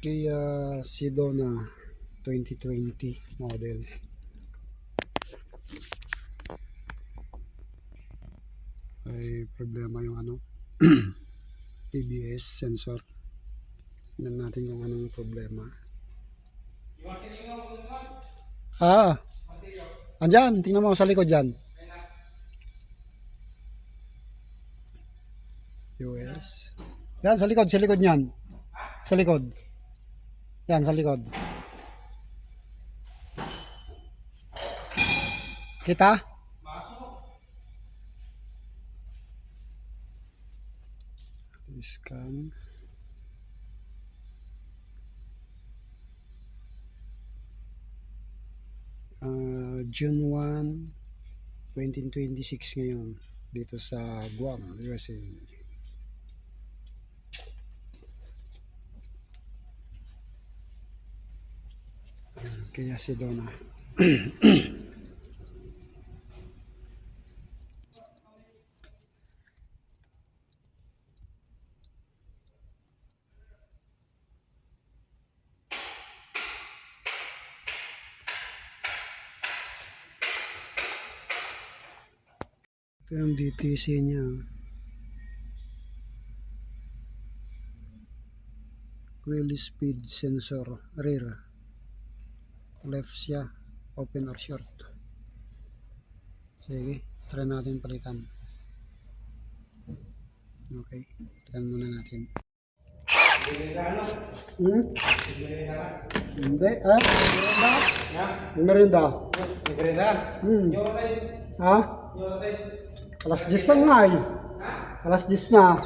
Kia Sedona 2020 model. Ay problema yung ABS sensor. Tingnan natin kung anong problema. Andyan, tingnan mo sa likod dyan. US. Yan, sa likod niyan. Sa likod. Yan, sa likod. Kita? Scan. June 1, 2026 ngayon dito sa Guam, USA. Kaya Sedona. Ito yung DTC niya. Wheel speed sensor rear. Left siya, open or short. Sige, try natin palitan. Okay, palitan muna natin. Hindi, merinda. Ha? Alas 10 na nga eh. Alas 10 na.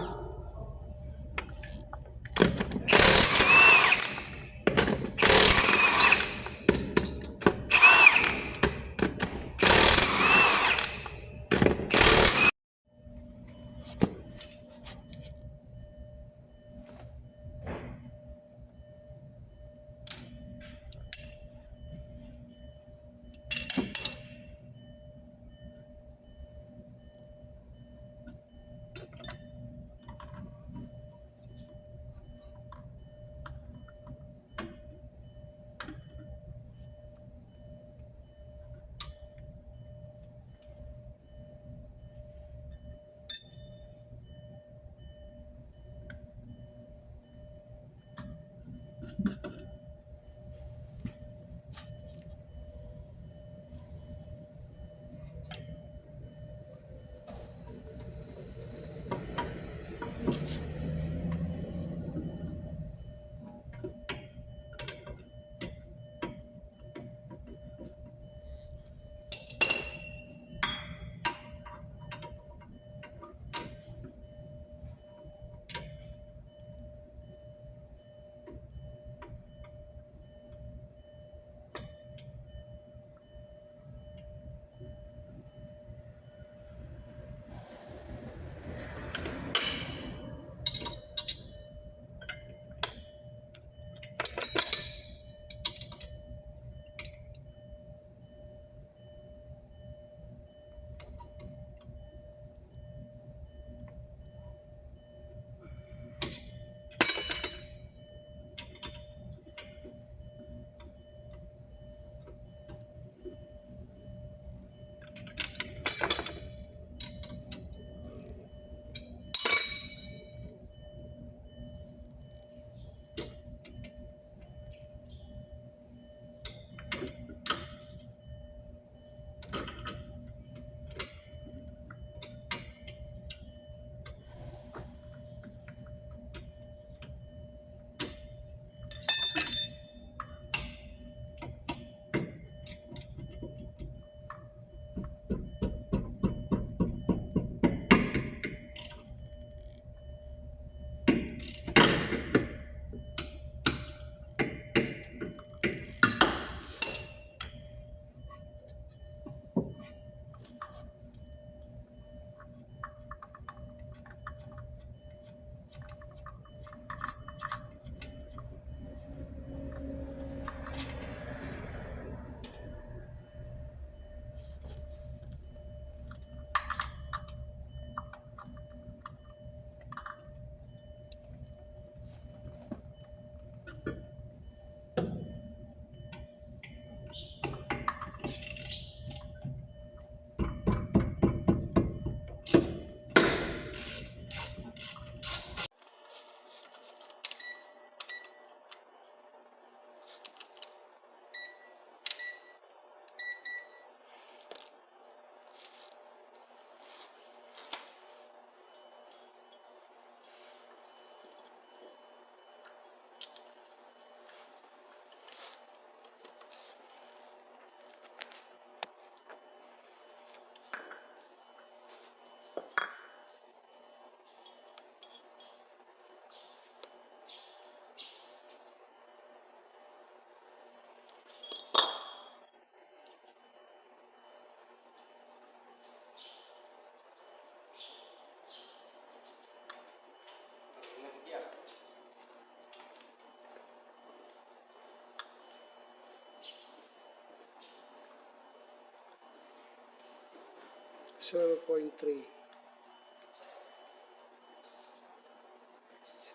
0.3.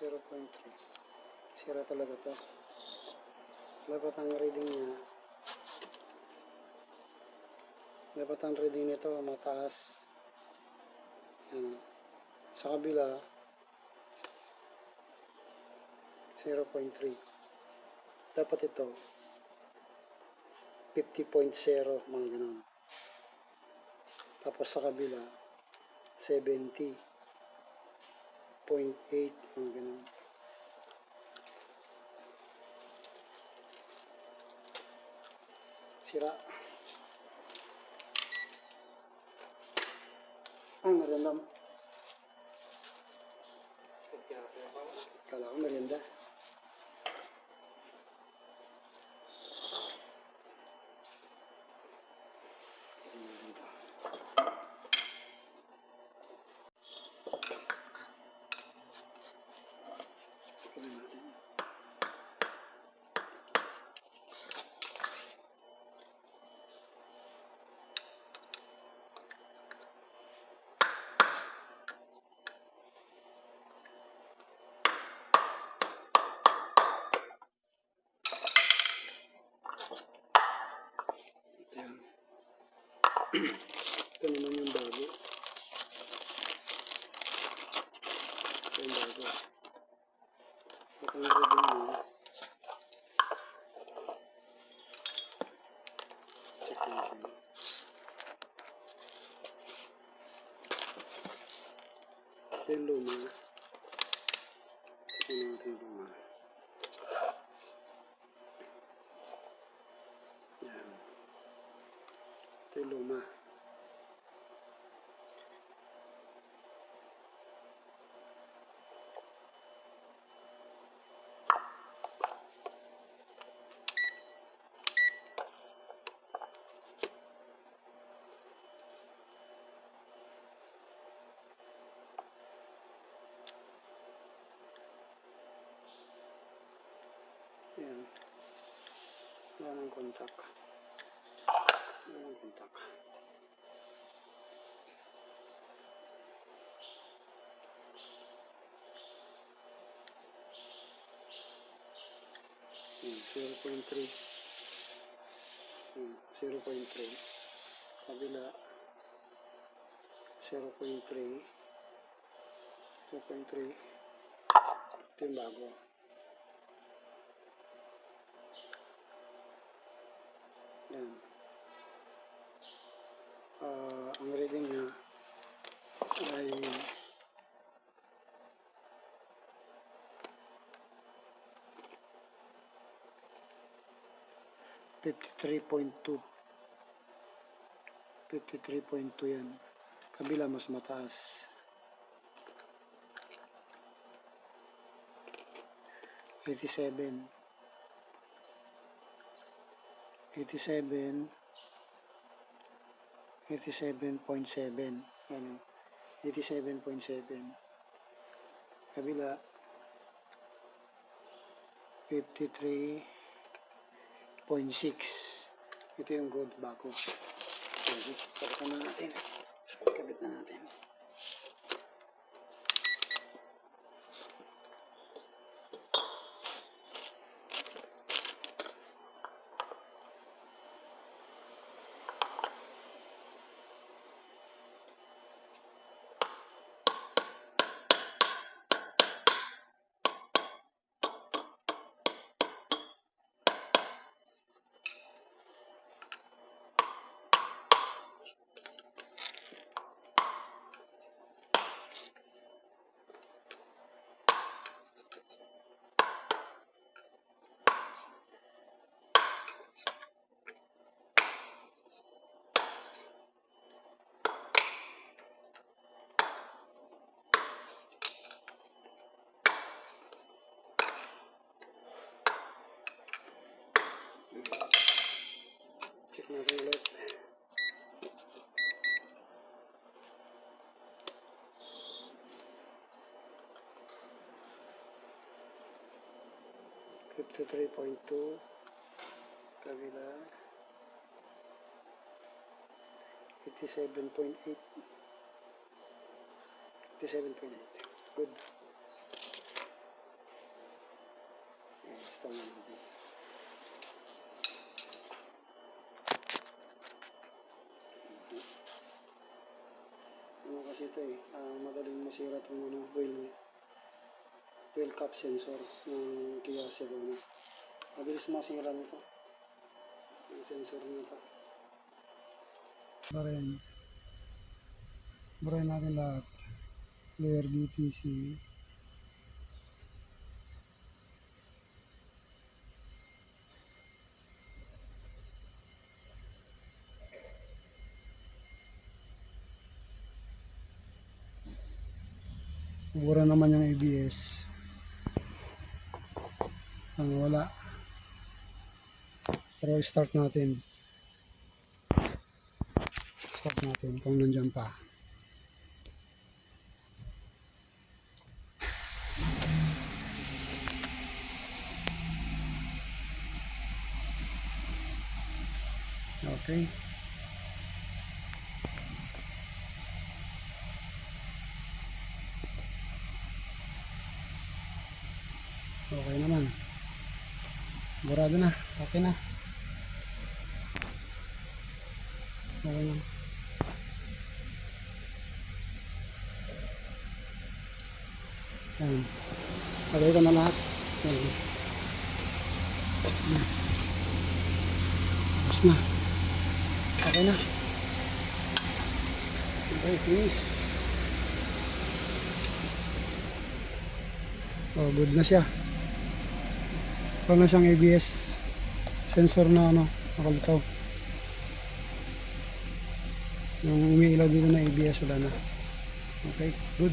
0.3. Sira talaga to. Dapat ang reading nito mataas. Yan. Sa kabila 0.3. Dapat ito 50.0, mga ganun. Tapos sa kabila 70.8, mga ganun. Sira. Merienda. Kala ko merienda. Ito naman yung bago. Ito yung bago. Ito yung reading mo. Check natin. Ito yung luma. Check natin yung luma. Yan. Ito yung luma. Yan. Wala ng kontak. Wala ng kontak. Yan. 0.3. 0.3. Kabila 0.3. 0.3. Ito yung bago. Yan. Ang reading niya ay 53.2. 53.2 yan. Kabila mas mataas. 87. 87.7. Ano? 87.7. Kabila 53.6. Ito yung gold bago. Okay, kabit na natin. Kabit na natin. Check natin ulit. $53.2. Kabila 87.8. 87.8. Good. Stop na natin. Ano kasi ito eh, madaling masira itong wheel cap sensor ng Kia Sedona. Mabilis masira nito. Yung sensor nito. Barayan natin lahat. Player DTC. Bura naman yung ABS. Wala. Pero start natin. Start natin kung nandiyan pa. Okay. Okay naman. Burado na. Okay na. Okay na. Ayan. Lagay ko na lahat. Ayan. Tapos na. Okay na. Okay, finish. Oh, good na siya. Wala na siyang ABS sensor na nakalitaw. Yung umiilaw dito na ABS wala na. Okay, good.